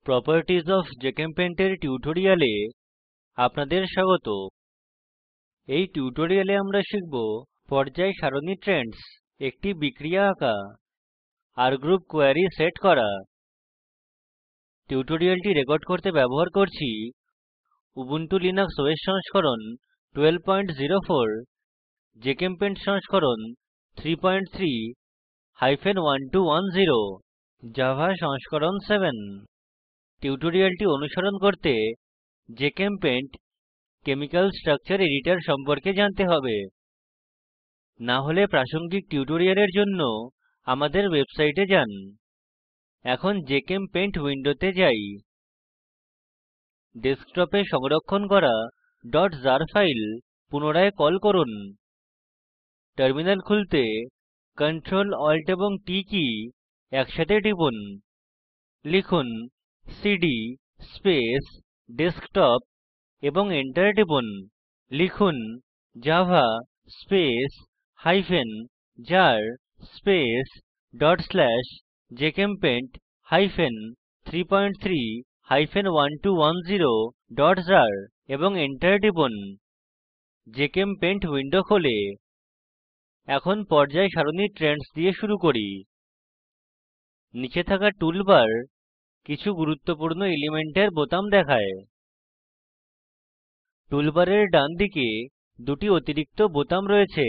Properties of GChemPaint এর টিউটোরিয়ালে আপনাদের স্বাগত। এই টিউটোরিয়ালে আমরা শিখব পর্যায় সারণী ট্রেন্ডস, একটি বিক্রিয়া আঁকা, R গ্রুপ কোয়েরি সেট করা। টিউটোরিয়ালটি রেকর্ড করতে ব্যবহার করছি উবুন্টু লিনাক্স ওএস সংস্করণ 1204, জিচেমপেইন্ট সংস্করণ 333-1210, জাভা সংস্করণ 7। টিউটোরিয়ালটি অনুসরণ করতে জিচেমপেইন্ট কেমিক্যাল স্ট্রাকচার এডিটর সম্পর্কে জানতে হবে। না হলে প্রাসঙ্গিক টিউটোরিয়ালের জন্য আমাদের ওয়েবসাইটে যান। এখন জিচেমপেইন্ট উইন্ডোতে যাই। ডেস্কটপে সংরক্ষণ করা .jar ফাইল পুনরায় কল করুন। টার্মিনাল খুলতে Ctrl Alt এবং T কী একসাথে টিপুন। লিখুন সিডি স্পেস ডেস্কটপ এবং এন্টার টিপুন। লিখুন Java space hyphen jar space /GChemPaint hyphen 33 hyphen 1210 jar এবং এন্টার টিপুন। জিচেমপেইন্ট উইন্ডো খোলে। এখন পর্যায় সারণী ট্রেন্ডস দিয়ে শুরু করি। নিচে থাকা টুলবার কিছু গুরুত্বপূর্ণ এলিমেন্টের বোতাম দেখায়। টুলবারের ডান দিকে দুটি অতিরিক্ত বোতাম রয়েছে: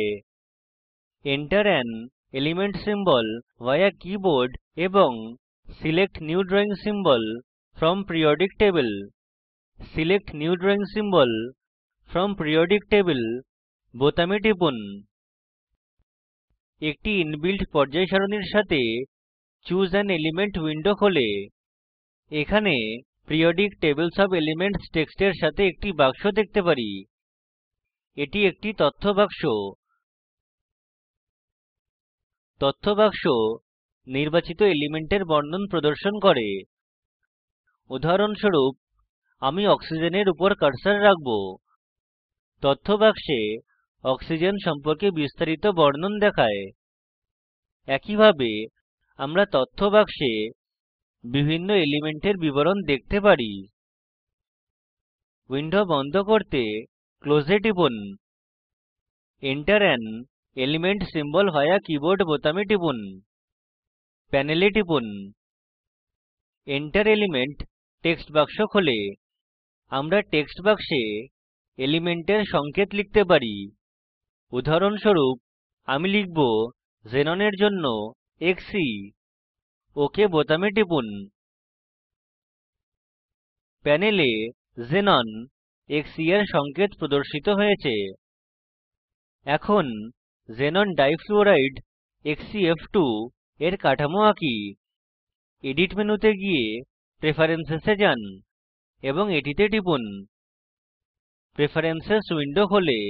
Enter an element symbol via keyboard এবং Select new drawing symbol from periodic table। Select new drawing symbol from periodic table বোতামে টিপুন। একটি ইনবিল্ট পর্যায় সারণীর সাথে চুসে আন এলিমেন্ট উইন্ডো খোলে। এখানে পেরিওডিক টেবলস ওএফ এলিমেন্টস টেক্সটের সাথে একটি বাক্স দেখতে পারি। এটি একটি তথ্য বাক্স। তথ্য বাক্স নির্বাচিত এলিমেন্টের বর্ণন প্রদর্শন করে। উদাহরণস্বরূপ, আমি অক্সিজেনের উপর কার্সার রাখব। তথ্য বাক্সে অক্সিজেন সম্পর্কে বিস্তারিত বর্ণন দেখায়। একইভাবে আমরা তথ্য বাক্সে বিভিন্ন এলিমেন্টের বিবরণ দেখতে পারি। উইন্ডো বন্ধ করতে ক্লোজ এ টিপুন। Enter an element symbol via keyboard বোতামে টিপুন। প্যানেলে টিপুন। Enter element টেক্সট বাক্স খোলে। আমরা টেক্সট বাক্সে এলিমেন্টের সংকেত লিখতে পারি। উদাহরণস্বরূপ, আমি লিখব xenon এর জন্য xc। OK বোতামে টিপুন। প্যানেলে xenon xc এর সংকেত প্রদর্শিত হয়েছে। এখন xenon ডাইফ্লুরাইড xcf2 এর কাঠামো আঁকি। এডিট মেনুতে গিয়ে প্রেফারেন্সেস এ যান এবং এটিতে টিপুন। প্রেফারেন্সেস উইন্ডো খোলে।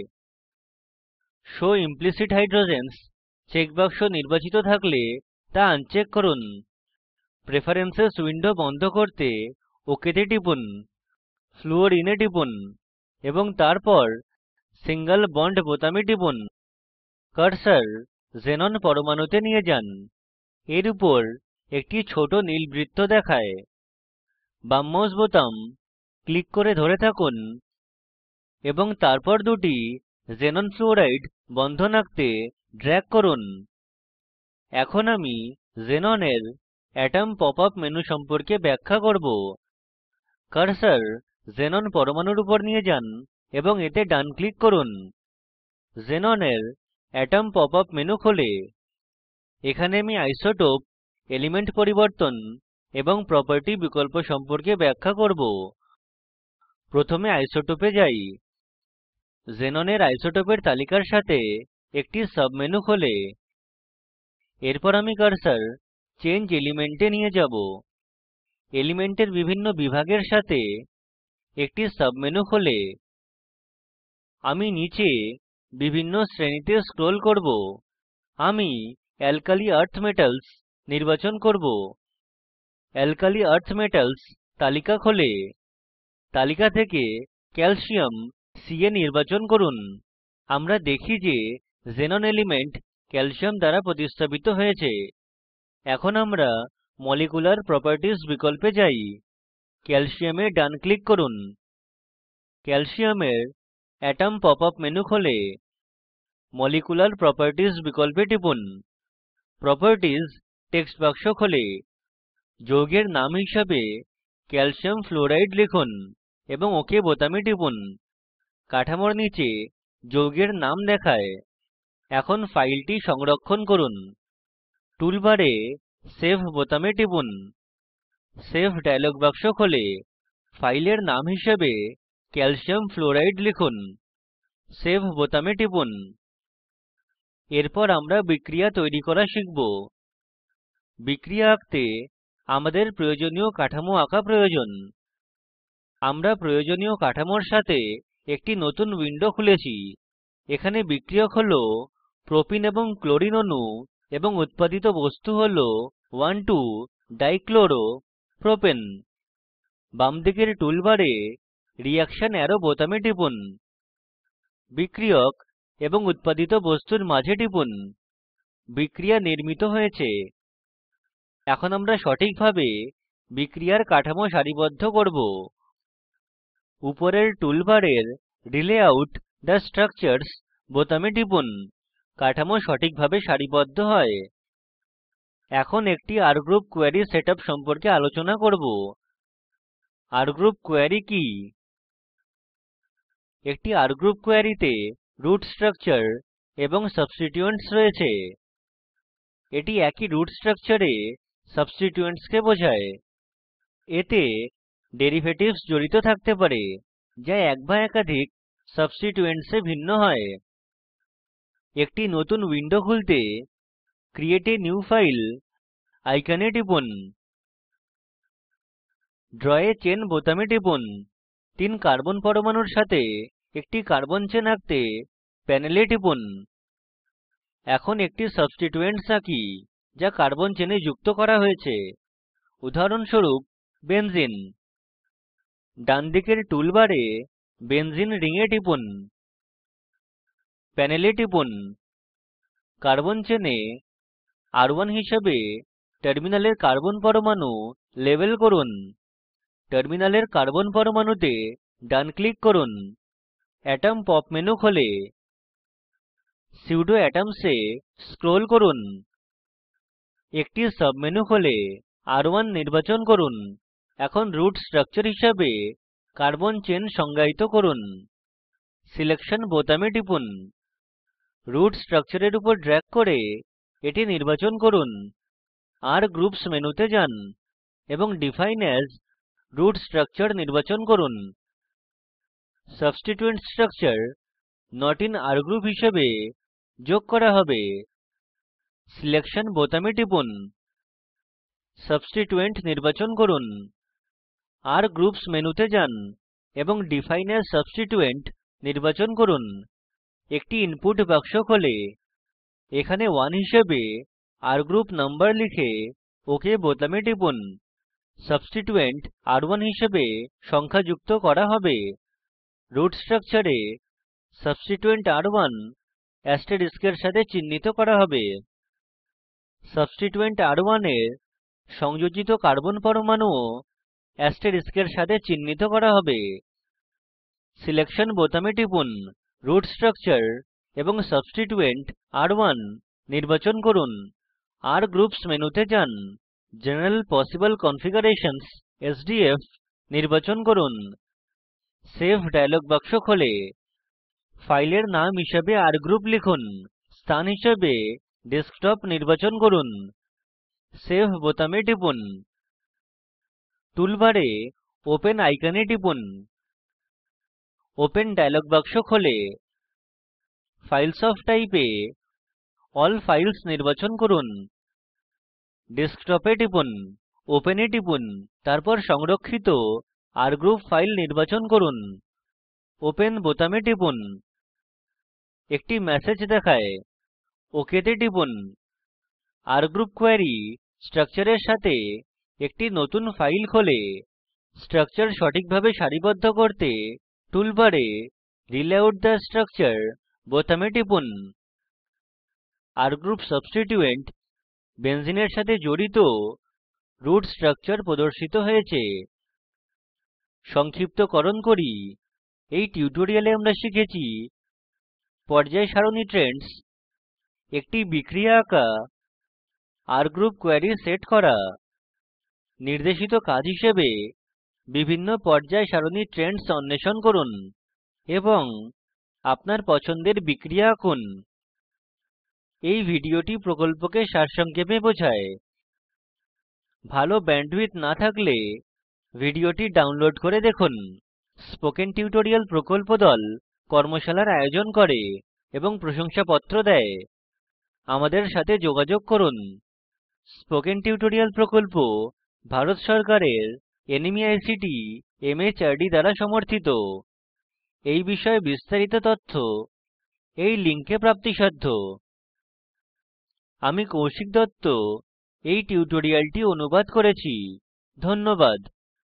শো ইমপ্লিসিট হাইড্রোজেন্স চেক বাক্স নির্বাচিত থাকলে তা আনচেক করুন। প্রেফারেন্সেস উইন্ডো বন্ধ করতে OK তে টিপুন। ফ্লুওরিন এ টিপুন এবং তারপর সিঙ্গল বন্ড বোতামে টিপুন। কার্সার xenon পরমাণুতে নিয়ে যান। এর উপর একটি ছোট নীল বৃত্ত দেখায়। বাম মাউস বোতাম ক্লিক করে ধরে থাকুন এবং তারপর দুটি xenon ফ্লুরাইড বন্ধন আঁকতে ড্রেগ করুন। এখন আমি xenon এর অ্যাটম পপ আপ মেনু সম্পর্কে ব্যাখ্যা করব। কার্সার xenon পরমাণুর উপর নিয়ে যান এবং এতে ডান ক্লিক করুন। xenon এর অ্যাটম পপ আপ মেনু খোলে। এখানে আমি আইসোটোপ, এলিমেন্ট পরিবর্তন এবং প্রপার্টি বিকল্প সম্পর্কে ব্যাখ্যা করব। প্রথমে আইসোটোপে যাই। xenon এর আইসোটোপের তালিকার সাথে একটি সাবমেনু খোলে। এরপর আমি কার্সার চেঞ্জ এলিমেন্টে নিয়ে যাব। এলিমেন্টের বিভিন্ন বিভাগের সাথে একটি সাবমেনু খোলে। আমি নীচে বিভিন্ন শ্রেণীতে স্ক্রোল করব। আমি অ্যালকালি আর্থ মেটালস নির্বাচন করব। অ্যালকালি আর্থ মেটালস তালিকা খোলে। তালিকা থেকে ক্যালসিয়াম Ca নির্বাচন করুন। আমরা দেখি যে xenon এলিমেন্ট ক্যালসিয়াম দ্বারা প্রতিস্থাপিত হয়েছে। এখন আমরা মলিকুলার প্রপার্টিস বিকল্পে যাই। ক্যালসিয়ামে ডান ক্লিক করুন। ক্যালসিয়ামের অ্যাটম পপ আপ মেনু খোলে। মলিকুলার প্রপার্টিস বিকল্পে টিপুন। প্রপার্টিস টেক্সট বাক্স খোলে। যৌগের নাম হিসাবে ক্যালসিয়াম ফ্লোরাইড লিখুন এবং ওকে বোতামে টিপুন। কাঠামোর নীচে যৌগের নাম দেখায়। এখন ফাইলটি সংরক্ষণ করুন। টুলবারে সেভ বোতামে টিপুন। সেভ ডায়লগ বাক্স খোলে। ফাইলের নাম হিসাবে ক্যালসিয়াম ফ্লোরাইড লিখুন। সেভ বোতামে টিপুন। এরপর আমরা বিক্রিয়া তৈরি করা শিখব। বিক্রিয়া আঁকতে আমাদের প্রয়োজনীয় কাঠামো আঁকা প্রয়োজন। আমরা প্রয়োজনীয় কাঠামোর সাথে একটি নতুন উইন্ডো খুলেছি। এখানে বিক্রিয়ক হল প্রোপিন এবং ক্লোরিন অণু এবং উৎপাদিত বস্তু হল 12-ডাইক্লোরোপ্রোপেন। বাম দিকের টুলবারে রিঅ্যাকশন অ্যারো বোতামে টিপুন। বিক্রিয়ক এবং উৎপাদিত বস্তুর মাঝে টিপুন। বিক্রিয়া নির্মিত হয়েছে। এখন আমরা সঠিকভাবে বিক্রিয়ার কাঠামো সারিবদ্ধ করব। উপরের টুলবারের রিলে আউট থে স্ট্রাকচার্স বোতামে টিপুন। কাঠামো সঠিকভাবে সারিবদ্ধ হয়। এখন একটি R গ্রুপ কোয়েরি সেটআপ সম্পর্কে আলোচনা করব। R গ্রুপ কোয়েরি কি? একটি R গ্রুপ কোয়েরিতে রুট স্ট্রাকচার এবং সাবস্টিটিউয়েন্টস রয়েছে। এটি একই রুট স্ট্রাকচারে সাবস্টিটিউয়েন্টস কে বোঝায়। এতে ডেরিভেটিভস জড়িত থাকতে পারে যা এক বা একাধিক সাবস্টিটিউয়েন্টস এ ভিন্ন হয়। একটি নতুন উইন্ডো খুলতে ক্রিয়েট a নিউ ফাইল আইকনে টিপুন। ড্র a চেইন বোতামে টিপুন। 3 কার্বন পরমাণুর সাথে একটি কার্বন চেন আঁকতে প্যানেলে টিপুন। এখন একটি সাবস্টিটিউয়েন্টস আঁকি যা কার্বন চেনে যুক্ত করা হয়েছে, উদাহরণস্বরূপ বেনজিন। ডান দিকের টুলবারে বেনজিন রিং এ টিপুন। প্যানেলে টিপুন। কার্বন চেনে R1 হিসাবে টার্মিনালের কার্বন পরমাণু লেবেল করুন। টার্মিনালের কার্বন পরমাণুতে ডান ক্লিক করুন। অ্যাটম পপ মেনু খোলে। সুডো এটমস এ স্ক্রোল করুন। একটি সাবমেনু খোলে। R1 নির্বাচন করুন। এখন রুট স্ট্রাকচার হিসাবে কার্বন চেন সংজ্ঞায়িত করুন। সিলেকশন বোতামে টিপুন। রুট স্ট্রাকচারের উপর ড্র্যাগ করে এটি নির্বাচন করুন। R গ্রুপস মেনুতে যান এবং ডিফাইন এএস রুট স্ট্রাকচার নির্বাচন করুন। Substituent structure not in R group হিসাবে যোগ করা হবে। সিলেকশন বোতামে টিপুন। সাবস্টিটিউয়েন্ট নির্বাচন করুন। R গ্রুপস মেনুতে যান এবং ডিফাইন এএস সাবস্টিটিউয়েন্ট নির্বাচন করুন। একটি ইনপুট বাক্স খোলে। এখানে 1 হিসাবে R গ্রুপ নাম্বার লিখে ওকে বোতামে টিপুন। সাবস্টিটিউয়েন্ট R1 হিসাবে সংখ্যা যুক্ত করা হবে। রুট স্ট্রাকচারে সাবস্টিটিউয়েন্ট R1 অ্যাস্টেরিস্কের সাথে চিহ্নিত করা হবে। সাবস্টিটিউয়েন্ট R1 এর সংযোজিত কার্বন পরমাণুও অ্যাস্টেরিস্কের সাথে চিহ্নিত করা হবে। সিলেকশন বোতামে টিপুন। রুট স্ট্রাকচার এবং সাবস্টিটিউয়েন্ট R1 নির্বাচন করুন। R গ্রুপস মেনুতে যান। জেনারেল পসিবল কনফিগারেশনস SDF নির্বাচন করুন। সেভ ডায়লগ বাক্স খোলে। ফাইলের নাম হিসাবে R গ্রুপ লিখুন। স্থান হিসাবে ডেস্কটপ নির্বাচন করুন। সেভ বোতামে টিপুন। টুলবারে ওপেন আইকনে টিপুন। ওপেন ডায়লগ বাক্স খোলে। ফাইলস অফ টাইপে অল ফাইলস নির্বাচন করুন। ডেস্কটপে টিপুন। ওপেন এ টিপুন। তারপর সংরক্ষিত R গ্রুপ ফাইল নির্বাচন করুন। ওপেন বোতামে টিপুন। একটি ম্যাসেজ দেখায়। ওকে তে টিপুন। R গ্রুপ কোয়েরি স্ট্রাকচারের সাথে একটি নতুন ফাইল খোলে। স্ট্রাকচার সঠিকভাবে সারিবদ্ধ করতে টুলবারে রিলে আউট থে স্ট্রাকচার বোতামে টিপুন। R গ্রুপ সাবস্টিটিউয়েন্ট বেনজিনের সাথে জড়িত রুট স্ট্রাকচার প্রদর্শিত হয়েছে। সংক্ষিপ্তকরণ করি এই টিউটোরিয়ালে আমরা শিখেছি পর্যায় সারণী ট্রেন্ডস একটি বিক্রিয়া আঁকা R গ্রুপ কোয়েরি সেট করা নির্দেশিত কাজ হিসেবে বিভিন্ন পর্যায় সারণী ট্রেন্ডস অন্বেষণ করুন এবং আপনার পছন্দের বিক্রিয়া আঁকুন এই ভিডিওটি প্রকল্পকে সারসংক্ষেপে বোঝায় ভালো ব্যান্ডউইডথ না থাকলে ভিডিওটি ডাউনলোড করে দেখুন স্পোকেন টিউটোরিয়াল প্রকল্প দল কর্মশালার আয়োজন করে এবং প্রশংসাপত্র দেয় আমাদের সাথে যোগাযোগ করুন স্পোকেন টিউটোরিয়াল প্রকল্প ভারত সরকারের NMEICT MHRD দ্বারা সমর্থিত এই বিষয়ে বিস্তারিত তথ্য এই লিঙ্কে প্রাপ্তিসাধ্য আমি কৌশিক দত্ত এই টিউটোরিয়ালটি অনুবাদ করেছি ধন্যবাদ